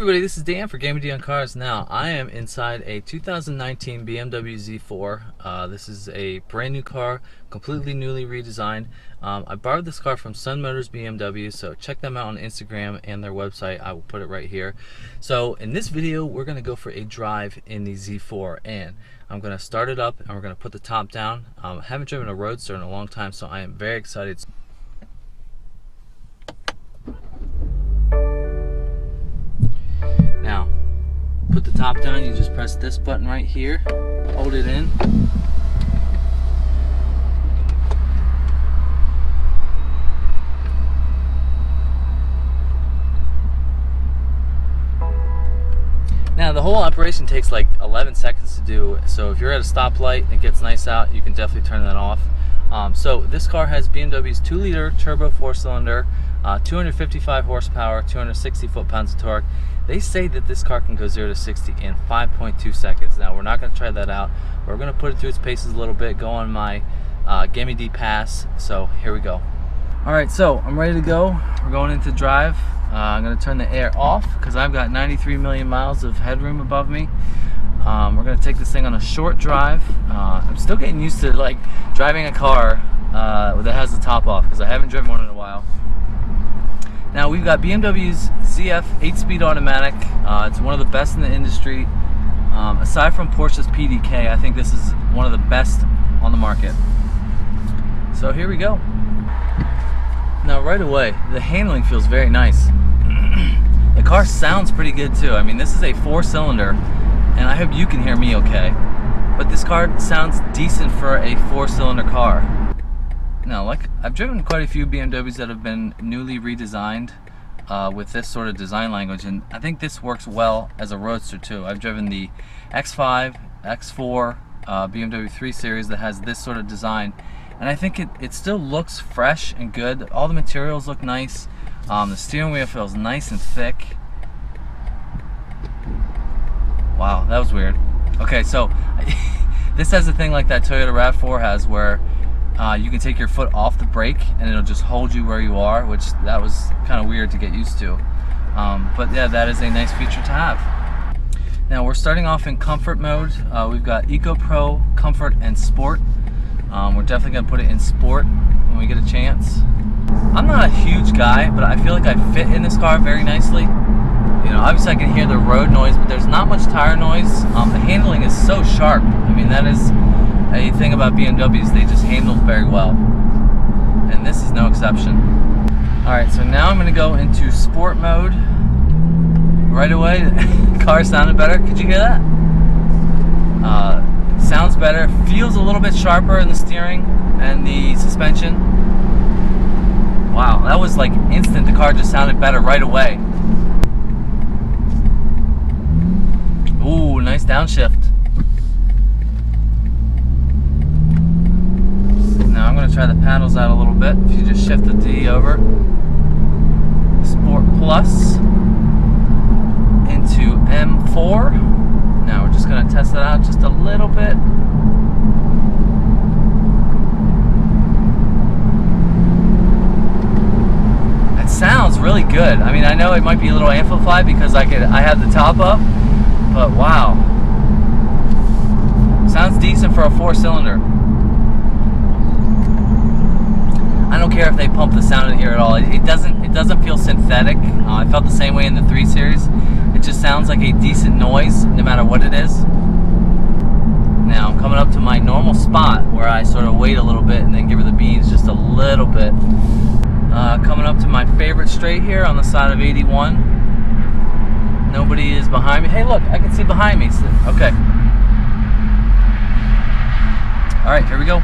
everybody, this is Dan for GemmyD on Cars. Now, I am inside a 2019 BMW Z4. This is a brand new car, completely newly redesigned. I borrowed this car from Sun Motors BMW, so check them out on Instagram and their website. I will put it right here. So in this video, we're going to go for a drive in the Z4, and I'm going to start it up and we're going to put the top down. I haven't driven a roadster in a long time, so I am very excited. Now, put the top down, you just press this button right here, hold it in. Now, the whole operation takes like 11 seconds to do, so if you're at a stoplight and it gets nice out, you can definitely turn that off. So this car has BMW's 2-liter turbo 4-cylinder, 255 horsepower, 260 foot-pounds of torque. They say that this car can go 0 to 60 in 5.2 seconds. Now, we're not going to try that out. We're going to put it through its paces a little bit, go on my GemmyD pass. So here we go. Alright, so I'm ready to go. We're going into drive. I'm going to turn the air off because I've got 93 million miles of headroom above me. We're going to take this thing on a short drive. I'm still getting used to like driving a car that has the top off because I haven't driven one in a while. Now, we've got BMW's ZF 8-speed automatic. It's one of the best in the industry. Aside from Porsche's PDK, I think this is one of the best on the market. So here we go. Now, right away, the handling feels very nice. The car sounds pretty good too. I mean, this is a 4-cylinder, and I hope you can hear me okay. But this car sounds decent for a 4-cylinder car. Now, like, I've driven quite a few BMWs that have been newly redesigned with this sort of design language, and I think this works well as a roadster too. I've driven the X5, X4, BMW 3 Series that has this sort of design, and I think it still looks fresh and good. All the materials look nice. The steering wheel feels nice and thick. Wow, that was weird. Okay, so this has a thing like that Toyota RAV4 has where you can take your foot off the brake and it'll just hold you where you are, which that was kind of weird to get used to. But yeah, that is a nice feature to have. Now, we're starting off in comfort mode. We've got Eco Pro, Comfort, and Sport. We're definitely going to put it in Sport when we get a chance. I'm not a huge guy, but I feel like I fit in this car very nicely. You know, obviously I can hear the road noise, but there's not much tire noise. The handling is so sharp. I mean, that is a thing about BMWs, they just handle very well, and this is no exception. Alright, so now I'm going to go into sport mode. Right away, the car sounded better. Could you hear that? Sounds better, feels a little bit sharper in the steering and the suspension. Wow, that was like instant. The car just sounded better right away. Ooh, nice downshift. Now I'm going to try the paddles out a little bit. If you just shift the D over. Sport Plus into M4. Now we're just going to test it out just a little bit. It sounds really good. I mean, I know it might be a little amplified because I have the top up, but wow. Sounds decent for a 4-cylinder. I don't care if they pump the sound in here at all. It doesn't feel synthetic. I felt the same way in the 3 Series. It just sounds like a decent noise no matter what it is. Now I'm coming up to my normal spot where I sort of wait a little bit and then give her the beans just a little bit. Coming up to my favorite straight here on the side of 81. Nobody is behind me. Hey, look, I can see behind me. Okay. All right, here we go.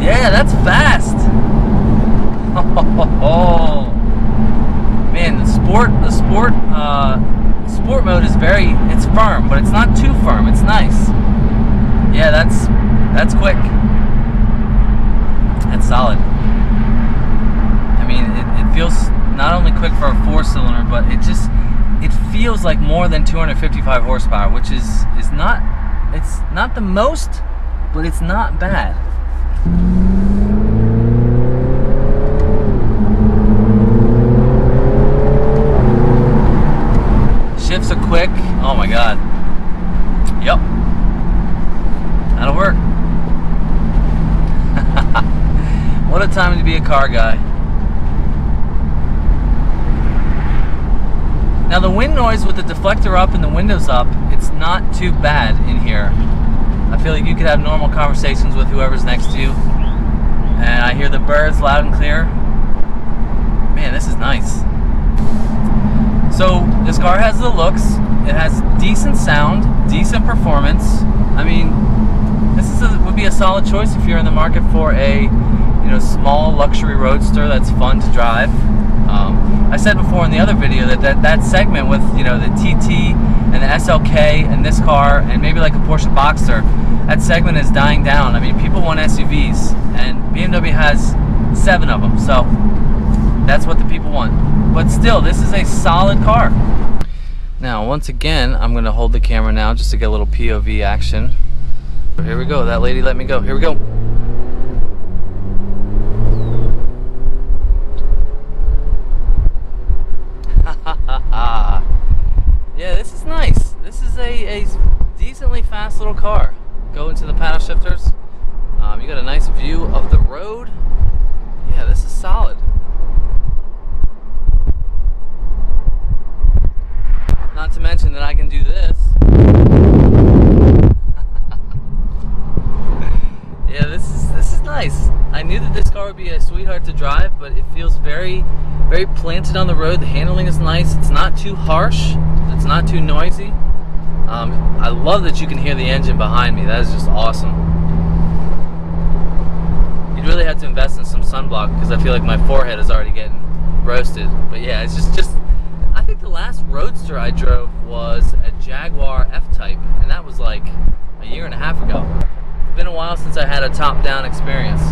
Yeah, that's fast. Oh man, the sport mode is it's firm, but it's not too firm. It's nice. Yeah, that's quick. That's solid. I mean, it feels not only quick for a 4-cylinder, but it feels like more than 255 horsepower, which is not, it's not the most, but it's not bad. Shifts are quick. Oh my god. Yep. That'll work. What a time to be a car guy. Now the wind noise with the deflector up and the windows up, it's not too bad in here. I feel like you could have normal conversations with whoever's next to you. And I hear the birds loud and clear. Man, this is nice. So this car has the looks. It has decent sound, decent performance. I mean, this would be a solid choice if you're in the market for a small luxury roadster that's fun to drive. I said before in the other video that segment with the TT and the SLK and this car and maybe like a Porsche Boxster, that segment is dying down. I mean, people want SUVs, and BMW has 7 of them, so that's what the people want. But still, this is a solid car. Now, once again, I'm going to hold the camera now just to get a little POV action. Here we go. That lady let me go. Here we go. Yeah, this is nice. This is a decently fast little car. Go into the paddle shifters. You got a nice view of the road. Yeah, this is solid. Not to mention that I can do this. Yeah, this is nice. I knew that this car would be a sweetheart to drive, but it feels very, very planted on the road. The handling is nice. It's not too harsh. It's not too noisy. I love that you can hear the engine behind me. That is just awesome. You'd really have to invest in some sunblock because I feel like my forehead is already getting roasted. But yeah, it's just I think the last roadster I drove was a Jaguar F-Type, and that was like a year and a half ago. It's been a while since I had a top-down experience.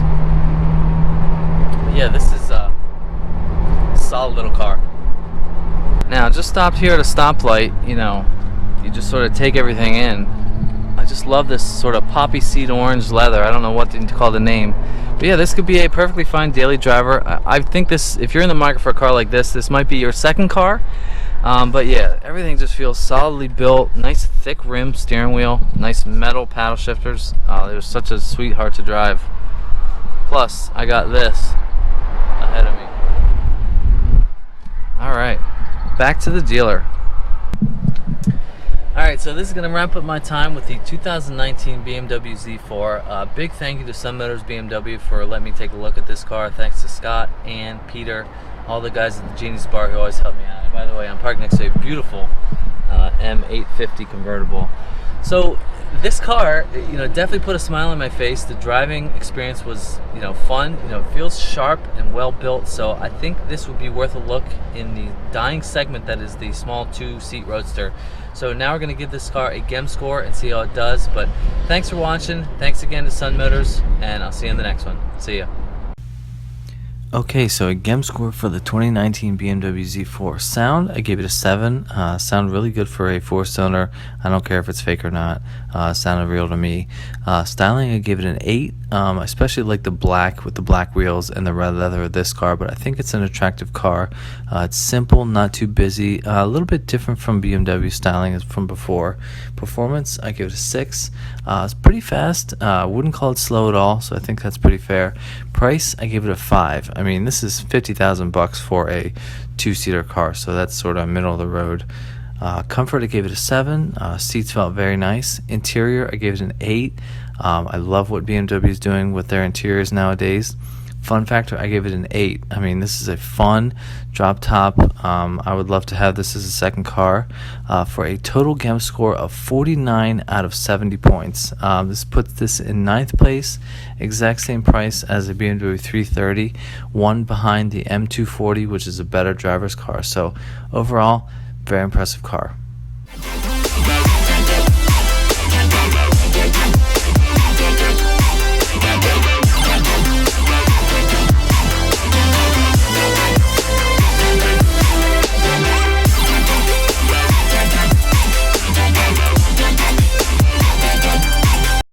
But yeah, this is a solid little car. Now, just stopped here at a stoplight. You just sort of take everything in. I just love this sort of poppy seed orange leather. I don't know what to call the name. But yeah, this could be a perfectly fine daily driver. I think this, if you're in the market for a car like this might be your second car. But yeah, everything just feels solidly built. Nice thick rim steering wheel. Nice metal paddle shifters. It was such a sweetheart to drive. Plus, I got this ahead of me. Alright, back to the dealer. Alright, so this is going to wrap up my time with the 2019 BMW Z4. Big thank you to Sun Motors BMW for letting me take a look at this car. Thanks to Scott and Peter, all the guys at the Genius Bar who always help me out. And by the way, I'm parked next to a beautiful M850 convertible. So this car, definitely put a smile on my face. The driving experience was, fun. It feels sharp and well built. So I think this would be worth a look in the dying segment that is the small 2-seat roadster. So now we're going to give this car a Gem score and see how it does. But thanks for watching. Thanks again to Sun Motors, and I'll see you in the next one. See ya. Okay, so a Gem score for the 2019 BMW Z4. Sound, I gave it a 7. Sound really good for a 4-cylinder. I don't care if it's fake or not. Sounded real to me. Styling, I gave it an 8. I especially like the black with the black wheels and the red leather of this car, but I think it's an attractive car. It's simple, not too busy. A little bit different from BMW styling from before. Performance, I give it a 6. It's pretty fast. I wouldn't call it slow at all, so I think that's pretty fair. Price, I gave it a 5. I mean, this is $50,000 for a 2-seater car, so that's sort of middle of the road. Comfort, I gave it a 7. Seats felt very nice. Interior, I gave it an 8. I love what BMW is doing with their interiors nowadays. Fun factor, I gave it an 8. I mean, this is a fun drop top. I would love to have this as a second car for a total Gem score of 49 out of 70 points. This puts this in 9th place, exact same price as the BMW 330, one behind the M240, which is a better driver's car. So overall, very impressive car.